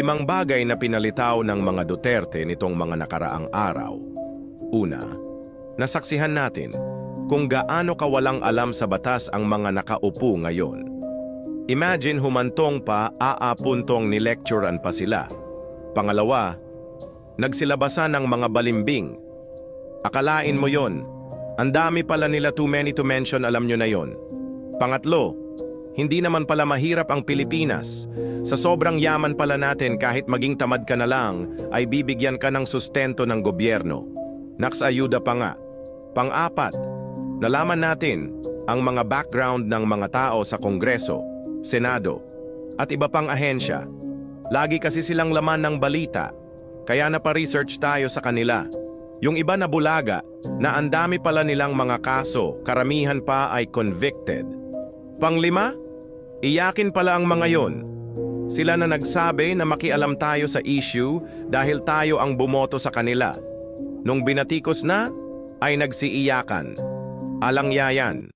Limang bagay na pinalitaw ng mga Duterte nitong mga nakaraang araw. Una, nasaksihan natin kung gaano kawalang alam sa batas ang mga nakaupo ngayon. Imagine humantong pa, aapuntong ni-lecturean pa sila. Pangalawa, nagsilabasan ng mga balimbing. Akalain mo yon, ang dami pala nila, too many to mention, alam nyo na yon. Pangatlo, hindi naman pala mahirap ang Pilipinas. Sa sobrang yaman pala natin, kahit maging tamad ka na lang, ay bibigyan ka ng sustento ng gobyerno. Naksayuda pa nga. Pang-apat, nalaman natin ang mga background ng mga tao sa Kongreso, Senado, at iba pang ahensya. Lagi kasi silang laman ng balita, kaya napa-research tayo sa kanila. Yung iba na bulaga, na ang dami pala nilang mga kaso, karamihan pa ay convicted. Panglima, iyakin pala ang mga yon. Sila na nagsabi na makialam tayo sa issue dahil tayo ang bumoto sa kanila. Nung binatikos na, ay nagsiiyakan. Alang yayan.